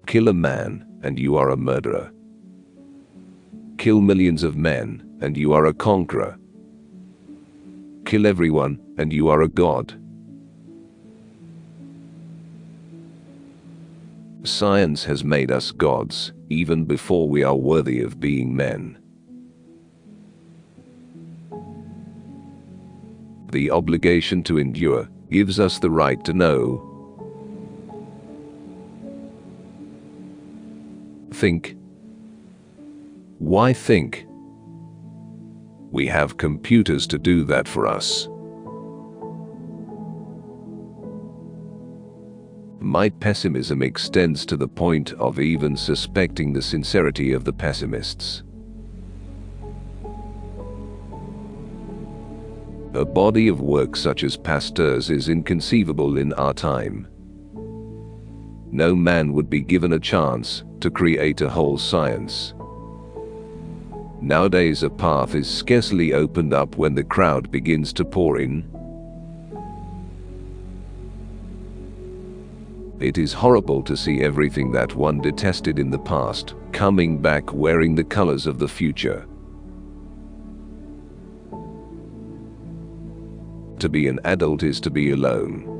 Kill a man, and you are a murderer. Kill millions of men, and you are a conqueror. Kill everyone, and you are a god. Science has made us gods, even before we are worthy of being men. The obligation to endure gives us the right to know. Think. Why think? We have computers to do that for us. My pessimism extends to the point of even suspecting the sincerity of the pessimists. A body of work such as Pasteurs is inconceivable in our time. No man would be given a chance to create a whole science. Nowadays a path is scarcely opened up when the crowd begins to pour in. It is horrible to see everything that one detested in the past coming back wearing the colors of the future. To be an adult is to be alone.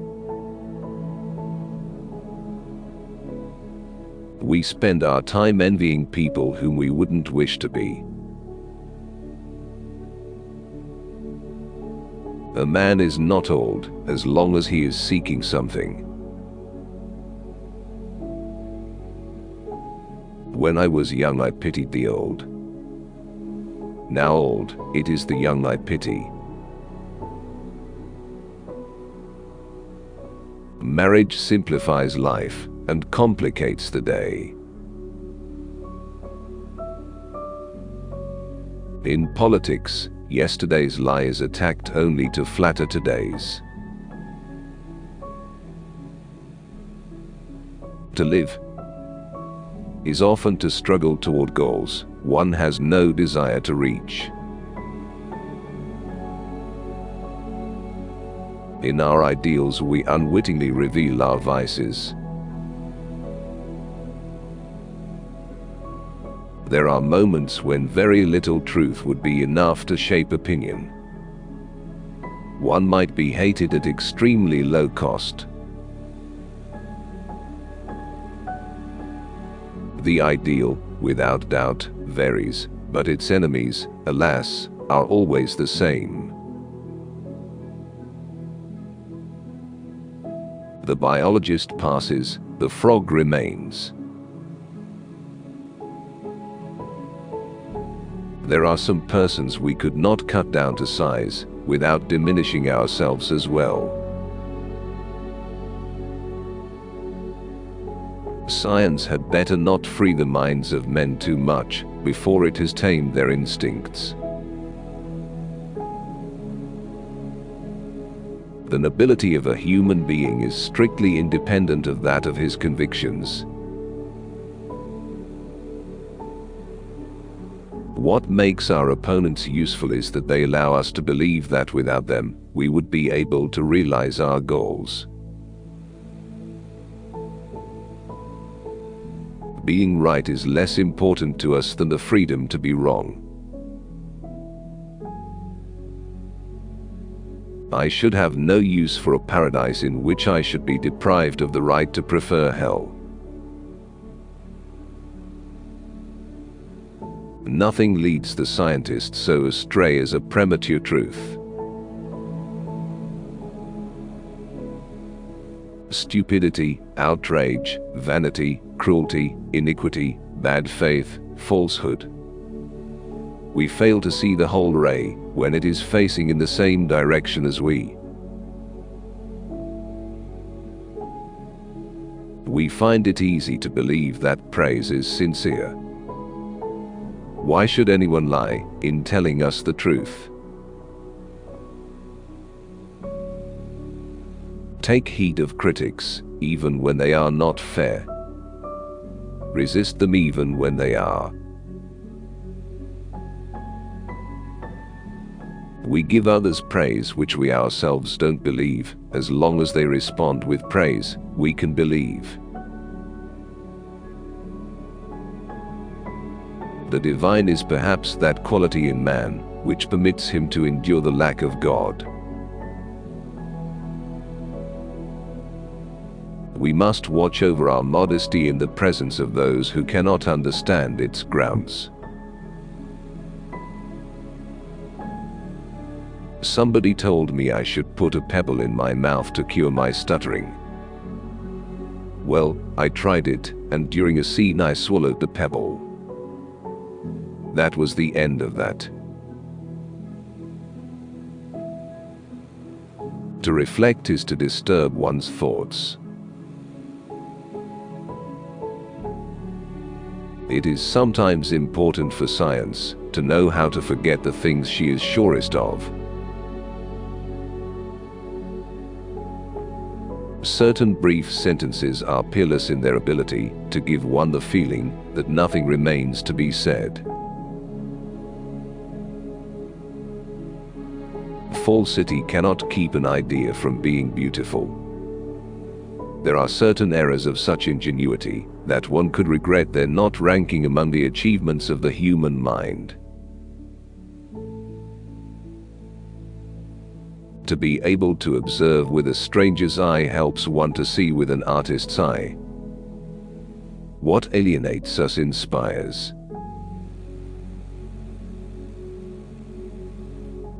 We spend our time envying people whom we wouldn't wish to be. A man is not old as long as he is seeking something. When I was young, I pitied the old. Now old, it is the young I pity. Marriage simplifies life and complicates the day. In politics, yesterday's lie is attacked only to flatter today's. To live is often to struggle toward goals one has no desire to reach. In our ideals, we unwittingly reveal our vices. There are moments when very little truth would be enough to shape opinion. One might be hated at extremely low cost. The ideal, without doubt, varies, but its enemies, alas, are always the same. The biologist passes, the frog remains. There are some persons we could not cut down to size without diminishing ourselves as well. Science had better not free the minds of men too much before it has tamed their instincts. The nobility of a human being is strictly independent of that of his convictions. What makes our opponents useful is that they allow us to believe that without them, we would be able to realize our goals. Being right is less important to us than the freedom to be wrong. I should have no use for a paradise in which I should be deprived of the right to prefer hell. Nothing leads the scientist so astray as a premature truth. Stupidity, outrage, vanity, cruelty, iniquity, bad faith, falsehood. We fail to see the whole ray when it is facing in the same direction as we. We find it easy to believe that praise is sincere. Why should anyone lie in telling us the truth? Take heed of critics, even when they are not fair. Resist them even when they are. We give others praise which we ourselves don't believe. As long as they respond with praise, we can believe. The divine is perhaps that quality in man which permits him to endure the lack of God. We must watch over our modesty in the presence of those who cannot understand its grounds. Somebody told me I should put a pebble in my mouth to cure my stuttering. Well, I tried it, and during a scene I swallowed the pebble. That was the end of that. To reflect is to disturb one's thoughts. It is sometimes important for science to know how to forget the things she is surest of. Certain brief sentences are peerless in their ability to give one the feeling that nothing remains to be said. Falsity cannot keep an idea from being beautiful. There are certain errors of such ingenuity that one could regret their not ranking among the achievements of the human mind. To be able to observe with a stranger's eye helps one to see with an artist's eye. What alienates us inspires.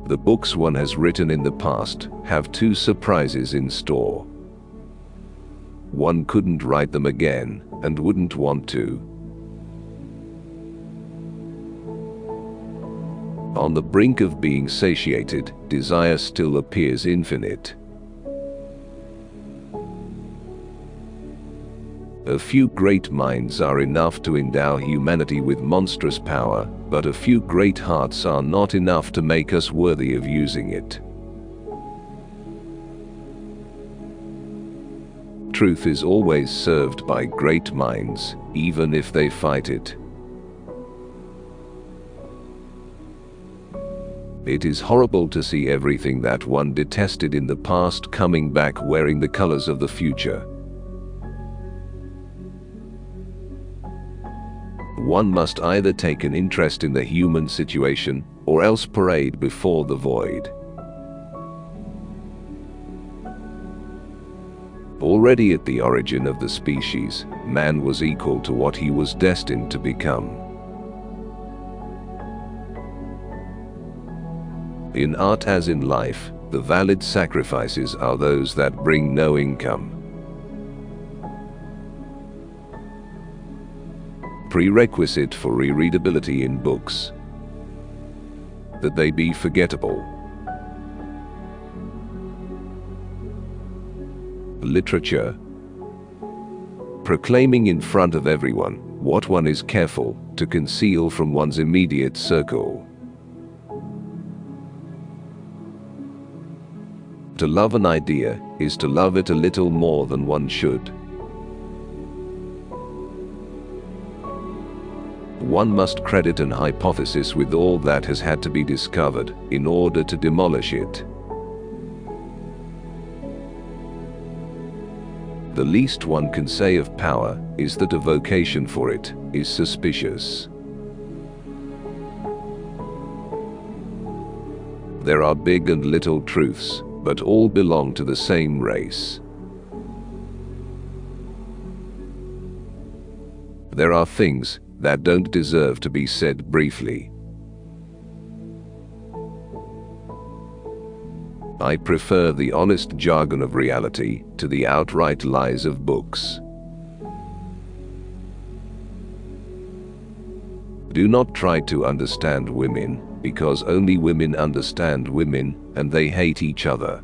The books one has written in the past have two surprises in store. One couldn't write them again, and wouldn't want to. On the brink of being satiated, desire still appears infinite. A few great minds are enough to endow humanity with monstrous power, but a few great hearts are not enough to make us worthy of using it. Truth is always served by great minds, even if they fight it. It is horrible to see everything that one detested in the past coming back wearing the colors of the future. One must either take an interest in the human situation, or else parade before the void. Already at the origin of the species, man was equal to what he was destined to become. In art as in life, the valid sacrifices are those that bring no income. Prerequisite for rereadability in books: that they be forgettable. Literature: proclaiming in front of everyone what one is careful to conceal from one's immediate circle. To love an idea is to love it a little more than one should. One must credit an hypothesis with all that has had to be discovered in order to demolish it. The least one can say of power is that a vocation for it is suspicious. There are big and little truths, but all belong to the same race. There are things that don't deserve to be said briefly. I prefer the honest jargon of reality to the outright lies of books. Do not try to understand women, because only women understand women, and they hate each other.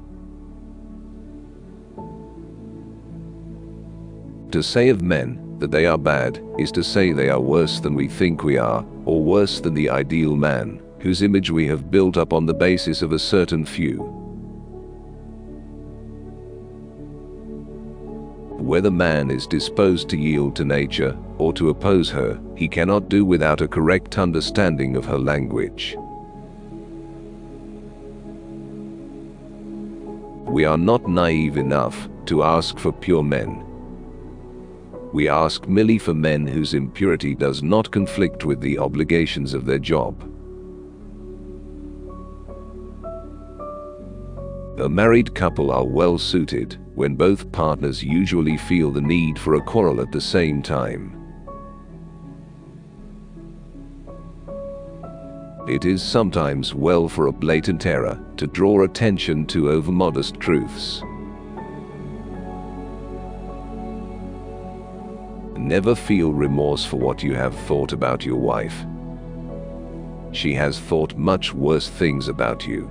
To say of men that they are bad is to say they are worse than we think we are, or worse than the ideal man, whose image we have built up on the basis of a certain few. Whether man is disposed to yield to nature or to oppose her, he cannot do without a correct understanding of her language. We are not naive enough to ask for pure men. We ask merely for men whose impurity does not conflict with the obligations of their job. A married couple are well suited when both partners usually feel the need for a quarrel at the same time. It is sometimes well for a blatant error to draw attention to overmodest truths. Never feel remorse for what you have thought about your wife. She has thought much worse things about you.